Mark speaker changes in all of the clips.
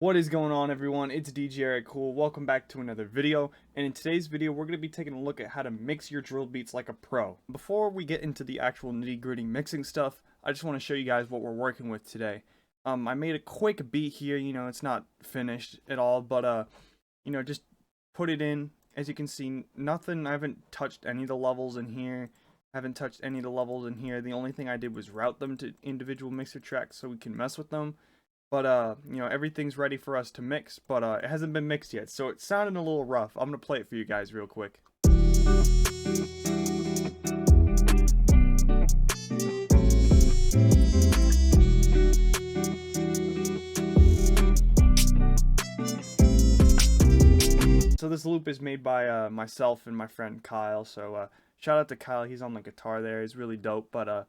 Speaker 1: What is going on, everyone? It's DJ Eric Cool. Welcome back to another video, and in today's video we're going to be taking a look at how to mix your drill beats like a pro. Before we get into the actual nitty-gritty mixing stuff, I just want to show you guys what we're working with today. I made a quick beat here. It's not finished at all, but just put it in. As you can see, nothing. I haven't touched any of the levels in here. The only thing I did was route them to individual mixer tracks so we can mess with them. But everything's ready for us to mix, but it hasn't been mixed yet, so it's sounding a little rough. I'm gonna play it for you guys real quick. So this loop is made by myself and my friend Kyle, so shout out to Kyle. He's on the guitar there. He's really dope, but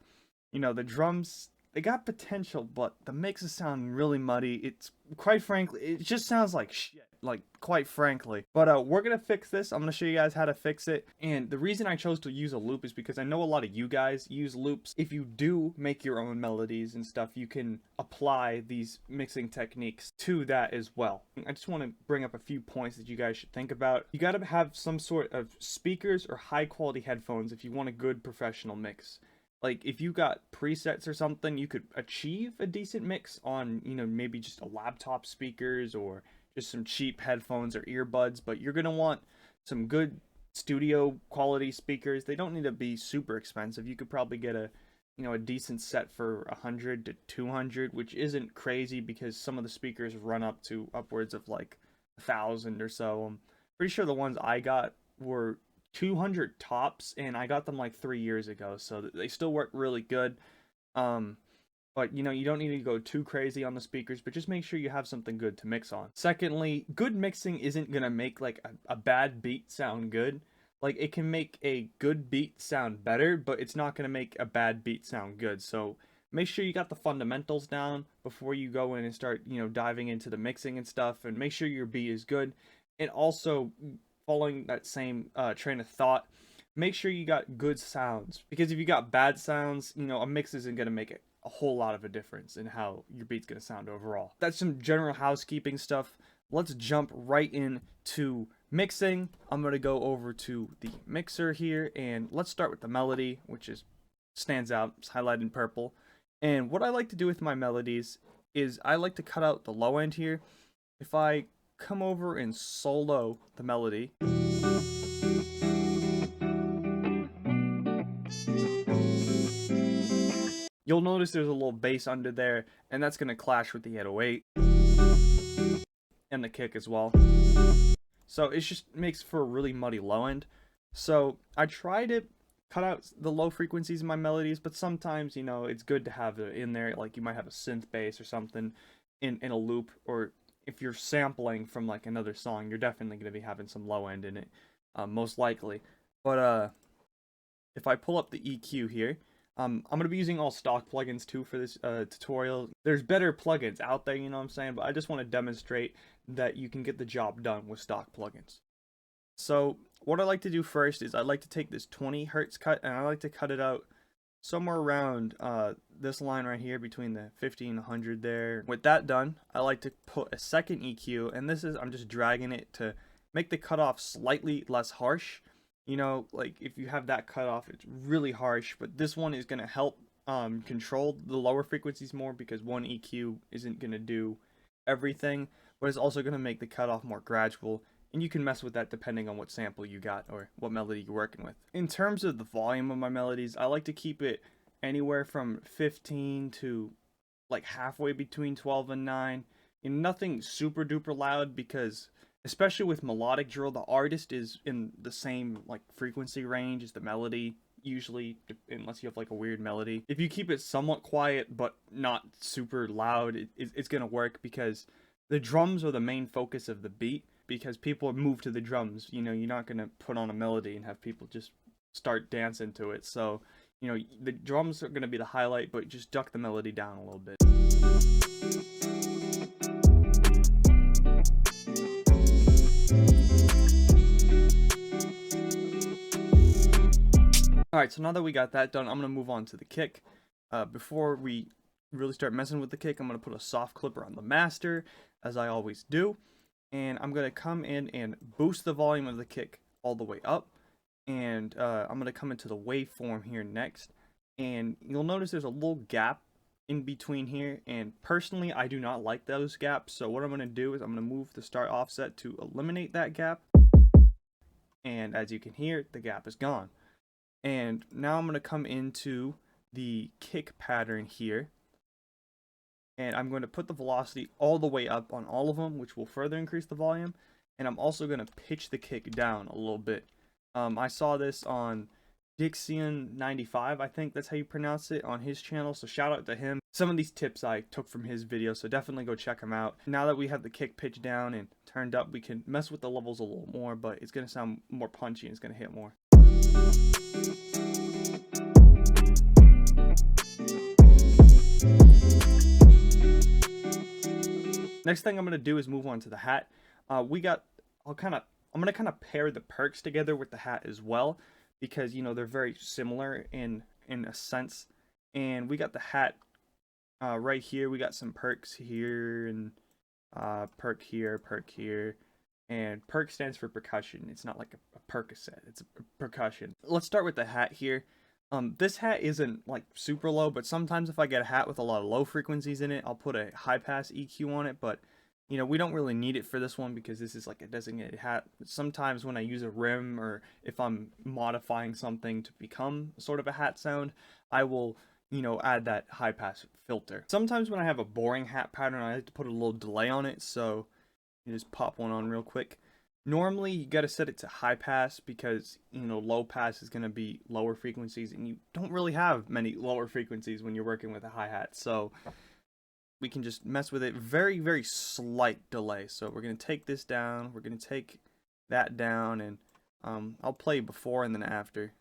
Speaker 1: the drums, they got potential, but the mixes sound really muddy. It's, quite frankly, it just sounds like shit, like, quite frankly. But we're gonna fix this. I'm gonna show you guys how to fix it. And the reason I chose to use a loop is because I know a lot of you guys use loops. If you do make your own melodies and stuff, you can apply these mixing techniques to that as well. I just want to bring up a few points that you guys should think about. You gotta have some sort of speakers or high quality headphones if you want a good professional mix. Like, if you got presets or something, you could achieve a decent mix on, maybe just a laptop speakers or just some cheap headphones or earbuds, but you're going to want some good studio quality speakers. They don't need to be super expensive. You could probably get a decent set for 100 to 200, which isn't crazy because some of the speakers run up to upwards of like 1,000 or so. I'm pretty sure the ones I got were 200 tops, and I got them like 3 years ago, so they still work really good. But you don't need to go too crazy on the speakers, but just make sure you have something good to mix on. Secondly, good mixing isn't gonna make like a bad beat sound good. Like, it can make a good beat sound better, but it's not gonna make a bad beat sound good. So make sure you got the fundamentals down before you go in and start diving into the mixing and stuff, and make sure your beat is good. And also, following that same train of thought, make sure you got good sounds, because if you got bad sounds, a mix isn't going to make a whole lot of a difference in how your beat's going to sound overall. That's some general housekeeping stuff. Let's jump right into mixing. I'm going to go over to the mixer here, and let's start with the melody, which stands out. It's highlighted in purple. And what I like to do with my melodies is I like to cut out the low end here. If I come over and solo the melody, you'll notice there's a little bass under there, and that's going to clash with the 808 and the kick as well. So it just makes for a really muddy low end. So I try to cut out the low frequencies in my melodies, but sometimes it's good to have it in there. Like, you might have a synth bass or something in a loop, or if you're sampling from like another song, you're definitely going to be having some low end in it, most likely. But if I pull up the EQ here, I'm going to be using all stock plugins too for this tutorial. There's better plugins out there, you know what I'm saying, but I just want to demonstrate that you can get the job done with stock plugins. So what I like to do first is I like to take this 20 hertz cut, and I like to cut it out somewhere around this line right here between the 50 and 100 there. With that done, I like to put a second EQ, and I'm just dragging it to make the cutoff slightly less harsh. Like, if you have that cutoff, it's really harsh, but this one is going to help control the lower frequencies more, because one EQ isn't going to do everything, but it's also going to make the cutoff more gradual. And you can mess with that depending on what sample you got or what melody you're working with. In terms of the volume of my melodies, I like to keep it anywhere from 15 to like halfway between 12 and 9. And nothing super duper loud, because especially with melodic drill, the artist is in the same like frequency range as the melody, usually, unless you have like a weird melody. If you keep it somewhat quiet but not super loud, it's gonna work, because the drums are the main focus of the beat. Because people move to the drums, you're not going to put on a melody and have people just start dancing to it. So, the drums are going to be the highlight, but just duck the melody down a little bit. Alright, so now that we got that done, I'm going to move on to the kick. Before we really start messing with the kick, I'm going to put a soft clipper on the master. as I always do. And I'm going to come in and boost the volume of the kick all the way up. And I'm going to come into the waveform here next. And you'll notice there's a little gap in between here. And personally, I do not like those gaps. So what I'm going to do is I'm going to move the start offset to eliminate that gap. And as you can hear, the gap is gone. And now I'm going to come into the kick pattern here. And I'm going to put the velocity all the way up on all of them, which will further increase the volume. And I'm also going to pitch the kick down a little bit. I saw this on Dixion95, I think that's how you pronounce it, on his channel. So shout out to him. Some of these tips I took from his video, so definitely go check him out. Now that we have the kick pitched down and turned up, we can mess with the levels a little more, but it's going to sound more punchy and it's going to hit more. Next thing I'm going to do is move on to the hat. I'm going to kind of pair the perks together with the hat as well, because, you know, they're very similar in a sense. And we got the hat right here. We got some perks here, and perk here, and perk stands for percussion. It's not like a Percocet, it's a percussion. Let's start with the hat here. This hat isn't like super low, but sometimes if I get a hat with a lot of low frequencies in it, I'll put a high pass EQ on it. But you know, we don't really need it for this one because this is like a designated hat. Sometimes when I use a rim, or if I'm modifying something to become sort of a hat sound, I will, you know, add that high pass filter. Sometimes when I have a boring hat pattern, I like to put a little delay on it, so you just pop one on real quick. Normally you got to set it to high pass because, you know, low pass is going to be lower frequencies, and you don't really have many lower frequencies when you're working with a hi-hat. So we can just mess with it. Very, very slight delay. So we're going to take this down, we're going to take that down, and I'll play before and then after.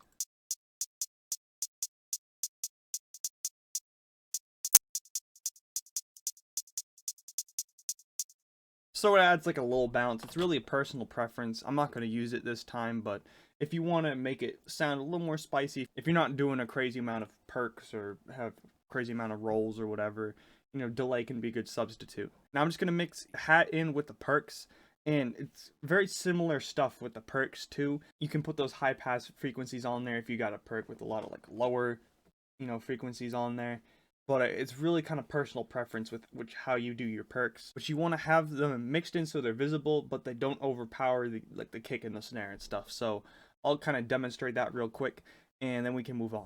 Speaker 1: So it adds like a little bounce. It's really a personal preference. I'm not going to use it this time, but if you want to make it sound a little more spicy, if you're not doing a crazy amount of perks or have crazy amount of rolls or whatever, you know, delay can be a good substitute. Now I'm just going to mix hat in with the perks, and it's very similar stuff with the perks too. You can put those high pass frequencies on there if you got a perk with a lot of like lower, you know, frequencies on there. But it's really kind of personal preference with how you do your perks. But you want to have them mixed in so they're visible, but they don't overpower the kick and the snare and stuff. So I'll kind of demonstrate that real quick, and then we can move on.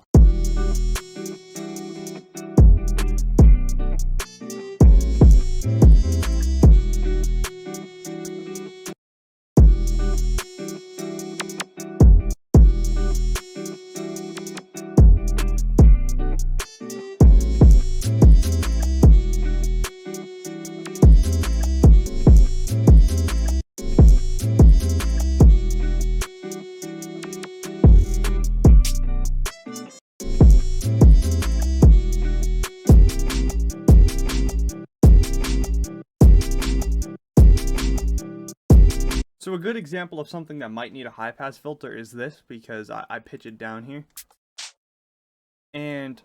Speaker 1: So a good example of something that might need a high pass filter is this, because I pitch it down here and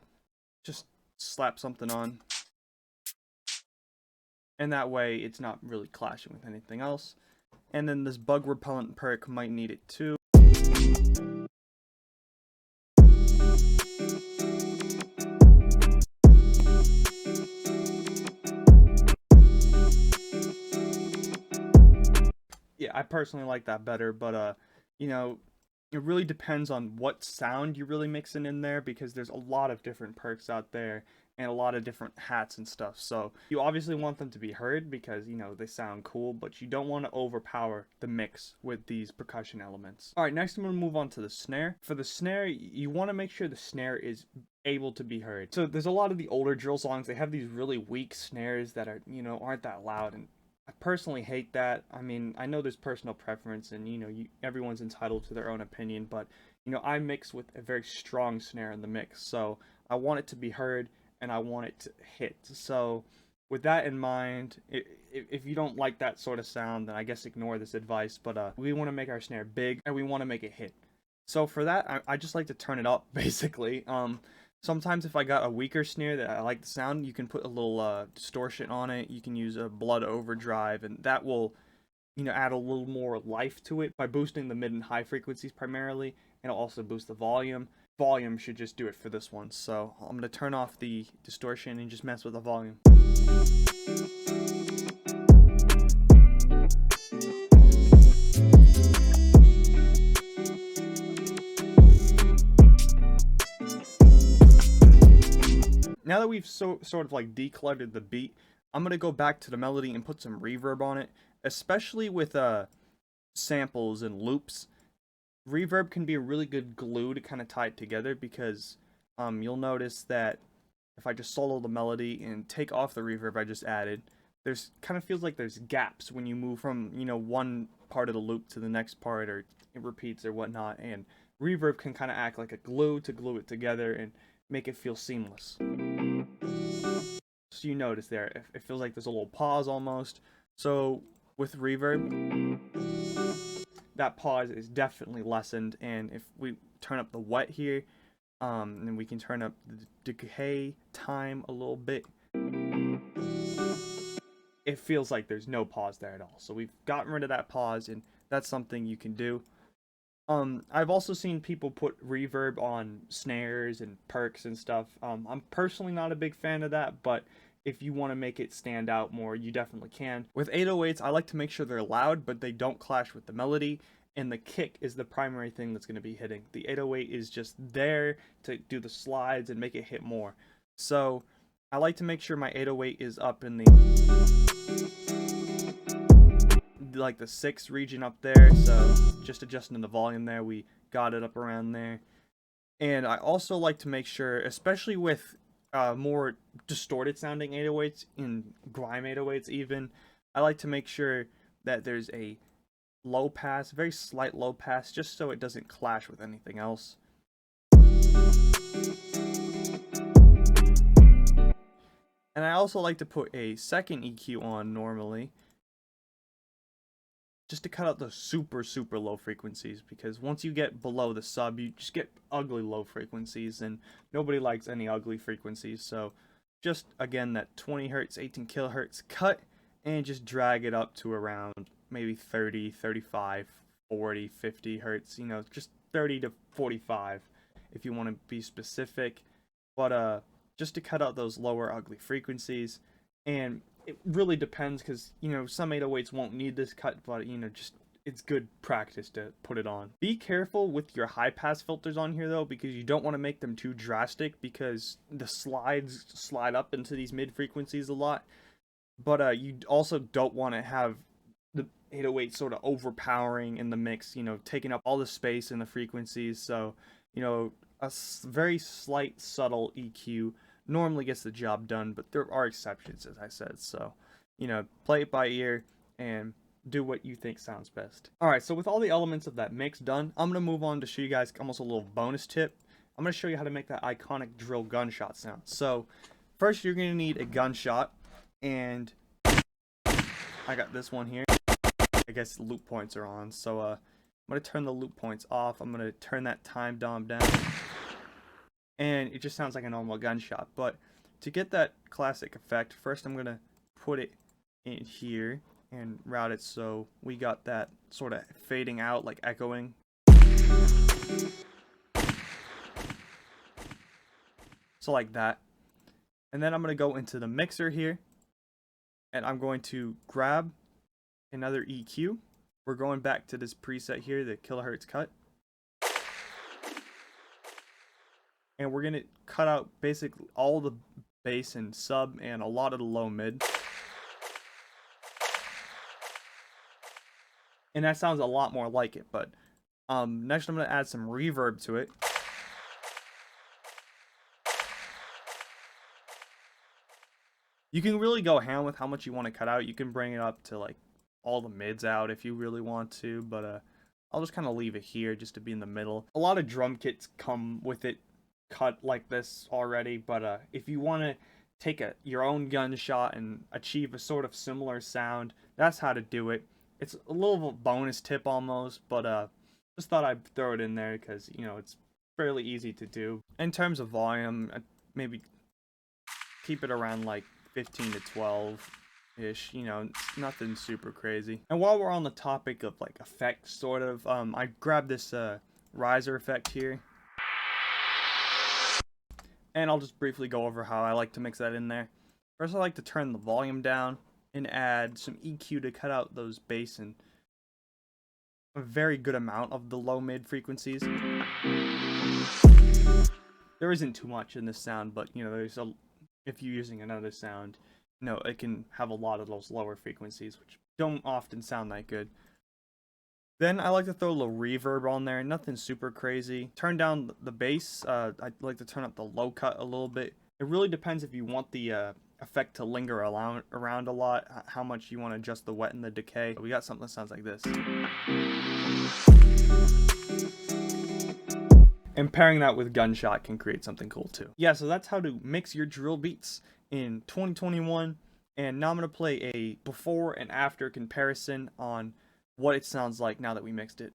Speaker 1: just slap something on, and that way it's not really clashing with anything else. And then this bug repellent perk might need it too. Yeah, I personally like that better, but you know, it really depends on what sound you're really mixing in there, because there's a lot of different perks out there and a lot of different hats and stuff. So you obviously want them to be heard because, you know, they sound cool, but you don't want to overpower the mix with these percussion elements. All right, next I'm going to move on to the snare. For the snare, you want to make sure the snare is able to be heard. So there's a lot of the older drill songs, they have these really weak snares that are, you know, aren't that loud, and I personally hate that. I mean, I know there's personal preference, and, you know, everyone's entitled to their own opinion, but, you know, I mix with a very strong snare in the mix, so I want it to be heard and I want it to hit. So with that in mind, if you don't like that sort of sound, then I guess ignore this advice, but we want to make our snare big and we want to make it hit. So for that, I just like to turn it up, basically. Sometimes if I got a weaker snare that I like the sound, you can put a little distortion on it. You can use a blood overdrive, and that will, add a little more life to it by boosting the mid and high frequencies primarily, and it'll also boost the volume. Volume should just do it for this one. So I'm going to turn off the distortion and just mess with the volume. Now that we've sort of like decluttered the beat, I'm going to go back to the melody and put some reverb on it, especially with samples and loops. Reverb can be a really good glue to kind of tie it together, because you'll notice that if I just solo the melody and take off the reverb I just added, there's kind of feels like there's gaps when you move from, one part of the loop to the next part, or it repeats or whatnot, and reverb can kind of act like a glue to glue it together and make it feel seamless. So you notice there, it feels like there's a little pause almost. So with reverb, that pause is definitely lessened, and if we turn up the wet here, and we can turn up the decay time a little bit, it feels like there's no pause there at all. So we've gotten rid of that pause, and that's something you can do. I've also seen people put reverb on snares and perks and stuff. I'm personally not a big fan of that, but if you want to make it stand out more, you definitely can. With 808s, I like to make sure they're loud, but they don't clash with the melody, and the kick is the primary thing that's going to be hitting. The 808 is just there to do the slides and make it hit more. So I like to make sure my 808 is up in the 6 region up there, so just adjusting the volume there, we got it up around there. And I also like to make sure, especially with more distorted sounding 808s, in grime 808s even, I like to make sure that there's a low pass, very slight low pass, just so it doesn't clash with anything else. And I also like to put a second EQ on normally, just to cut out the super low frequencies, because once you get below the sub, you just get ugly low frequencies, and nobody likes any ugly frequencies. So just, again, that 20 hertz 18 kilohertz cut, and just drag it up to around maybe 30, 35, 40, 50 hertz, just 30 to 45 if you want to be specific, but just to cut out those lower ugly frequencies. And it really depends, because some 808s won't need this cut, but just it's good practice to put it on. Be careful with your high pass filters on here though, because you don't want to make them too drastic, because the slides slide up into these mid frequencies a lot. But you also don't want to have the 808 sort of overpowering in the mix, taking up all the space in the frequencies. So a very slight subtle EQ normally gets the job done, but there are exceptions, as I said. So, play it by ear and do what you think sounds best. Alright, so with all the elements of that mix done, I'm going to move on to show you guys almost a little bonus tip. I'm going to show you how to make that iconic drill gunshot sound. So, first you're going to need a gunshot, and I got this one here. I guess the loop points are on, so I'm going to turn the loop points off. I'm going to turn that time dom down, and it just sounds like a normal gunshot. But to get that classic effect, first I'm going to put it in here and route it so we got that sort of fading out, like echoing. So like that. And then I'm going to go into the mixer here, and I'm going to grab another EQ. We're going back to this preset here, the kilohertz cut. And we're going to cut out basically all the bass and sub and a lot of the low mid. And that sounds a lot more like it, but next I'm going to add some reverb to it. You can really go ham with how much you want to cut out. You can bring it up to like all the mids out if you really want to, but I'll just kind of leave it here just to be in the middle. A lot of drum kits come with it cut like this already, but if you want to take your own gunshot and achieve a sort of similar sound, that's how to do it. It's a little bonus tip almost, but just thought I'd throw it in there because it's fairly easy to do. In terms of volume, maybe keep it around like 15 to 12-ish, you know, it's nothing super crazy. And while we're on the topic of like effects, sort of, I grabbed this riser effect here. And I'll just briefly go over how I like to mix that in there. First, I like to turn the volume down and add some EQ to cut out those bass and a very good amount of the low-mid frequencies. There isn't too much in this sound, but you know, if you're using another sound, you know, it can have a lot of those lower frequencies, which don't often sound that good. Then I like to throw a little reverb on there, nothing super crazy. Turn down the bass. I like to turn up the low cut a little bit. It really depends if you want the effect to linger around a lot, how much you want to adjust the wet and the decay. We got something that sounds like this. And pairing that with gunshot can create something cool too. Yeah, so that's how to mix your drill beats in 2021. And now I'm going to play a before and after comparison on what it sounds like now that we mixed it.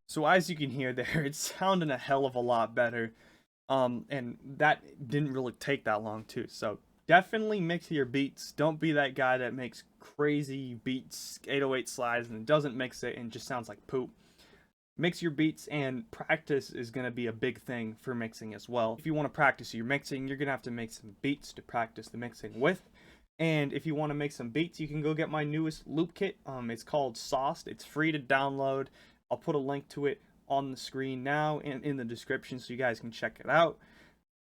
Speaker 1: So as you can hear there, it's sounding a hell of a lot better. And that didn't really take that long too. So definitely mix your beats. Don't be that guy that makes crazy beats, 808 slides, and doesn't mix it and just sounds like poop. Mix your beats, and practice is going to be a big thing for mixing as well. If you want to practice your mixing, you're going to have to make some beats to practice the mixing with. And if you want to make some beats, you can go get my newest loop kit. It's called Sauced. It's free to download. I'll put a link to it on the screen now and in the description so you guys can check it out.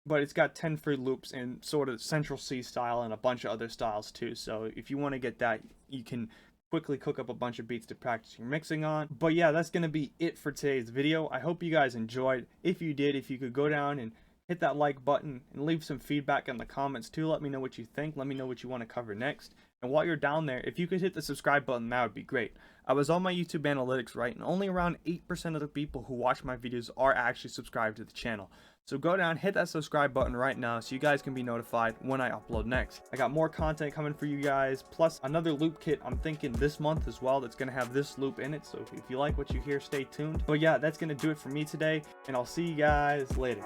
Speaker 1: But it's got 10 free loops in sort of Central C style and a bunch of other styles too. So if you want to get that, you can quickly cook up a bunch of beats to practice your mixing on. But yeah, that's going to be it for today's video. I hope you guys enjoyed. If you did, if you could go down and hit that like button and leave some feedback in the comments too. Let me know what you think. Let me know what you want to cover next. And while you're down there, if you could hit the subscribe button, that would be great. I was on my YouTube analytics, right, and only around 8% of the people who watch my videos are actually subscribed to the channel. So go down, hit that subscribe button right now so you guys can be notified when I upload next. I got more content coming for you guys, plus another loop kit I'm thinking this month as well that's going to have this loop in it. So if you like what you hear, stay tuned. But yeah, that's going to do it for me today, and I'll see you guys later.